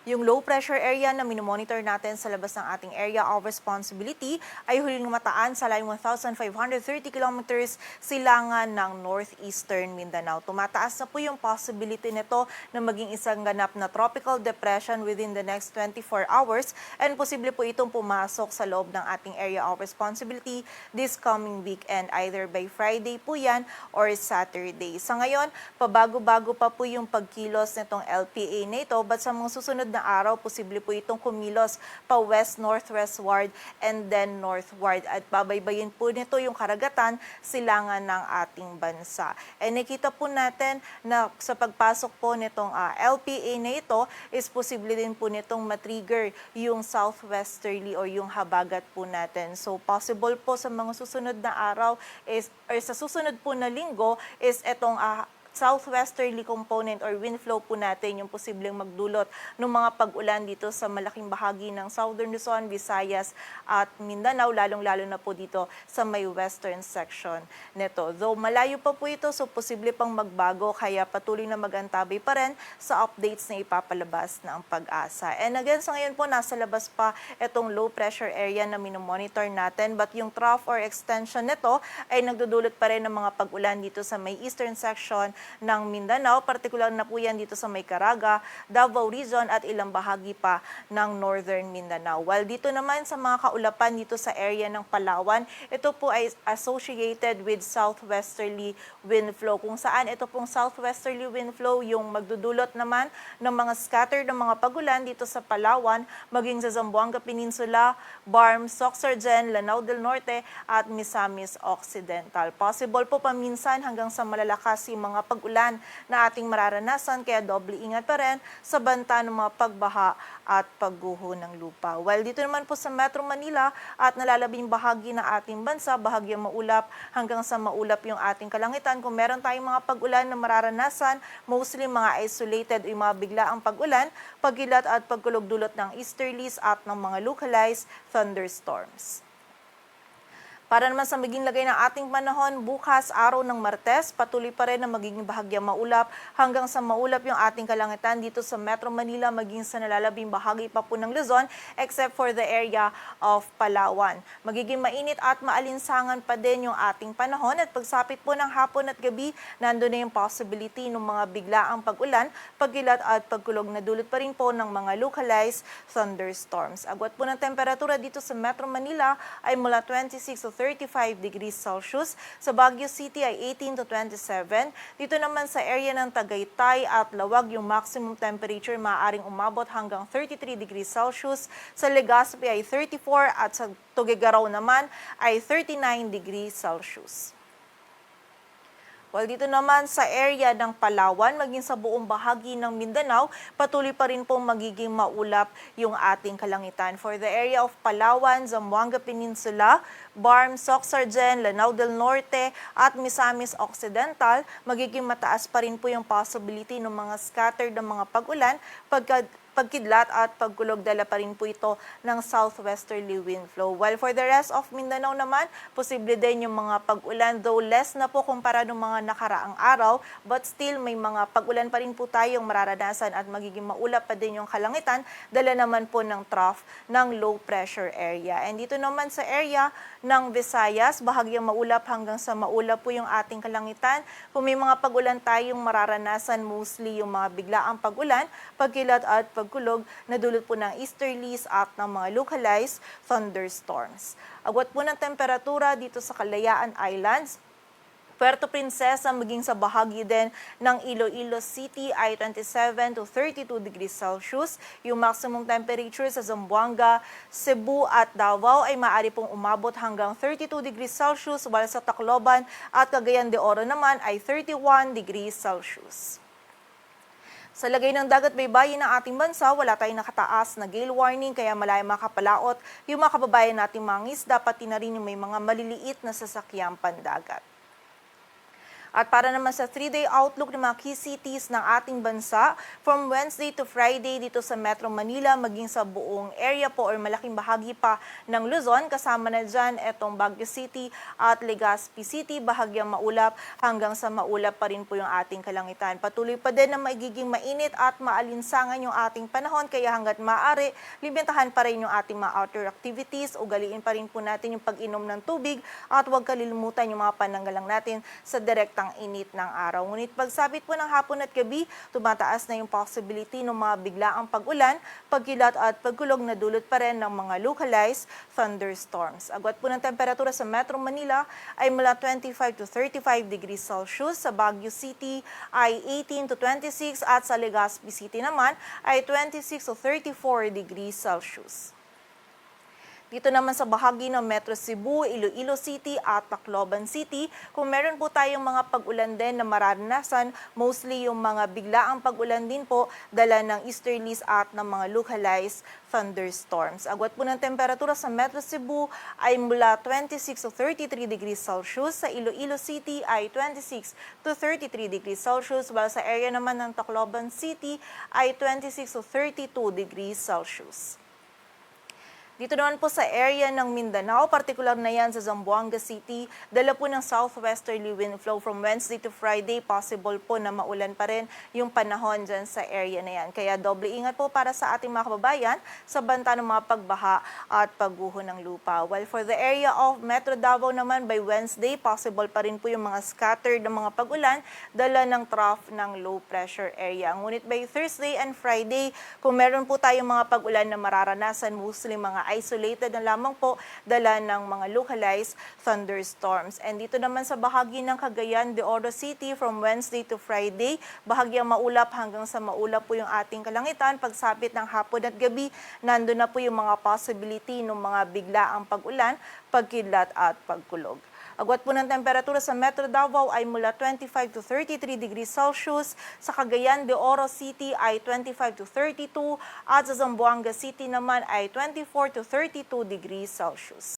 Yung low pressure area na minomonitor natin sa labas ng ating area of responsibility ay huling mataan sa layong 1,530 kilometers silangan ng northeastern Mindanao. Tumataas na po yung possibility nito na maging isang ganap na tropical depression within the next 24 hours and posible po itong pumasok sa loob ng ating area of responsibility this coming weekend, either by Friday po yan or Saturday. Sa ngayon, pabago-bago pa po yung pagkilos nitong LPA na ito, but sa mga susunod na araw, posible po itong kumilos pa west-northwestward and then northward. At babaybayin po nito yung karagatan, silangan ng ating bansa. And nakita po natin na sa pagpasok po nitong LPA na ito, is posible din po nitong matrigger yung southwesterly or yung habagat po natin. So possible po sa mga susunod na araw is, or sa susunod po na linggo is itong southwesterly component or wind flow po natin yung posibleng magdulot ng mga pag-ulan dito sa malaking bahagi ng Southern Luzon, Visayas at Mindanao, lalong-lalo na po dito sa may western section nito. Though malayo pa po ito, so posible pang magbago, kaya patuloy na magantabay pa rin sa updates na ipapalabas ng Pag-asa. And again, sa ngayon po, nasa labas pa itong low pressure area na minomonitor natin, but yung trough or extension nito ay nagdudulot pa rin ng mga pag-ulan dito sa may eastern section ng Mindanao, partikular na po yan dito sa may Caraga, Davao Region at ilang bahagi pa ng Northern Mindanao. While dito naman sa mga kaulapan dito sa area ng Palawan, ito po ay associated with southwesterly wind flow, kung saan ito pong southwesterly wind flow yung magdudulot naman ng mga scattered ng mga pagulan dito sa Palawan, maging sa Zamboanga Peninsula, Barm, Sorsogon, Lanao del Norte at Misamis Occidental. Possible po paminsan hanggang sa malalakas yung mga pag-ulan na ating mararanasan, kaya doble ingat pa rin sa banta ng mga pagbaha at pagguho ng lupa. While dito naman po sa Metro Manila at nalalabing bahagi ng ating bansa, bahagyang maulap hanggang sa maulap yung ating kalangitan. Kung meron tayong mga pag-ulan na mararanasan, mostly mga isolated o mga biglaang pag-ulan, pagkilat at pagkulog-dulot ng easterlies at ng mga localized thunderstorms. Para naman sa maging lagay ng ating panahon, bukas araw ng Martes, patuloy pa rin na magiging bahagyang maulap hanggang sa maulap yung ating kalangitan dito sa Metro Manila, maging sa nalalabing bahagi pa po ng Luzon, except for the area of Palawan. Magiging mainit at maalinsangan pa din yung ating panahon at pagsapit po ng hapon at gabi, nandun na yung possibility ng mga biglaang pag-ulan, pagkilat at pagkulog na dulot pa rin po ng mga localized thunderstorms. Agwat po ng temperatura dito sa Metro Manila ay mula 26 to 35 degrees Celsius. Sa Baguio City ay 18 to 27. Dito naman sa area ng Tagaytay at Lawag, yung maximum temperature maaaring umabot hanggang 33 degrees Celsius. Sa Legazpi ay 34 at sa Tuguegarao naman ay 39 degrees Celsius. While dito naman sa area ng Palawan, maging sa buong bahagi ng Mindanao, patuloy pa rin pong magiging maulap yung ating kalangitan. For the area of Palawan, Zamboanga Peninsula, Barm, Sorsogon, Lanao del Norte at Misamis Occidental, magiging mataas pa rin po yung possibility ng mga scattered ng mga pag-ulan, pagkidlat at pagkulog, dala pa rin po ito ng southwesterly wind flow. While for the rest of Mindanao naman, posible din yung mga pag-ulan, though less na po kumpara ng mga nakaraang araw, but still may mga pag-ulan pa rin po tayong mararanasan at magiging maulap pa din yung kalangitan, dala naman po ng trough ng low pressure area. And dito naman sa area ng Visayas, bahagyang maulap hanggang sa maulap po yung ating kalangitan. Kung may mga pag-ulan tayong mararanasan, mostly yung mga biglaang pag-ulan, pagkilat at pagkulog na dulot po ng easterlies at ng mga localized thunderstorms. Agwat po ng temperatura dito sa Kalayaan Islands, Puerto Princesa maging sa bahagi din ng Iloilo City ay 27 to 32 degrees Celsius. Yung maximum temperature sa Zamboanga, Cebu at Davao ay maaari pong umabot hanggang 32 degrees Celsius, while sa Tacloban at Cagayan de Oro naman ay 31 degrees Celsius. Sa lagay ng dagat baybayin ng ating bansa, wala tayong nakataas na gale warning, kaya malaya makapalaot yung mga kababayan nating mga isda, pati na rin yung may mga maliliit na sasakyang pandagat. At para naman sa 3-day outlook ng mga key cities ng ating bansa, from Wednesday to Friday dito sa Metro Manila, maging sa buong area po or malaking bahagi pa ng Luzon, kasama na dyan etong Baguio City at Legazpi City, bahagyang maulap hanggang sa maulap pa rin po yung ating kalangitan. Patuloy pa din na magiging mainit at maalinsangan yung ating panahon, kaya hanggat maaari, limitahan pa rin yung ating mga outdoor activities, ugaliin pa rin po natin yung pag-inom ng tubig at huwag kalilimutan yung mga pananggalang natin sa direktang init ng araw. Ngunit pagsapit po ng hapon at gabi, tumataas na yung possibility ng mga biglaang pag-ulan, pagkilat at pagkulog na dulot pa rin ng mga localized thunderstorms. Agwat po ng temperatura sa Metro Manila ay mula 25 to 35 degrees Celsius, sa Baguio City ay 18 to 26 at sa Legazpi City naman ay 26 to 34 degrees Celsius. Dito naman sa bahagi ng Metro Cebu, Iloilo City at Tacloban City, kung meron po tayong mga pag-ulan din na mararanasan, mostly yung mga biglaang pag-ulan din po, dala ng easterlies at ng mga localized thunderstorms. Agwat po ng temperatura sa Metro Cebu ay mula 26 to 33 degrees Celsius, sa Iloilo City ay 26 to 33 degrees Celsius, while sa area naman ng Tacloban City ay 26 to 32 degrees Celsius. Dito naman po sa area ng Mindanao, partikular na yan sa Zamboanga City, dala po ng southwesterly wind flow from Wednesday to Friday, possible po na maulan pa rin yung panahon dyan sa area na yan. Kaya doble ingat po para sa ating mga kababayan sa banta ng mga pagbaha at pagguho ng lupa. While for the area of Metro Davao naman, by Wednesday, possible pa rin po yung mga scattered na mga pag-ulan, dala ng trough ng low pressure area. Ngunit by Thursday and Friday, kung meron po tayong mga pag-ulan na mararanasan, mostly mga isolated na lamang po, dala ng mga localized thunderstorms. And dito naman sa bahagi ng Cagayan de Oro City, from Wednesday to Friday, bahagyang maulap hanggang sa maulap po yung ating kalangitan. Pagsapit ng hapon at gabi, nandun na po yung mga possibility ng mga biglaang pag-ulan, pagkidlat at pagkulog. Agwat po ng temperatura sa Metro Davao ay mula 25 to 33 degrees Celsius, sa Cagayan de Oro City ay 25 to 32, at sa Zamboanga City naman ay 24 to 32 degrees Celsius.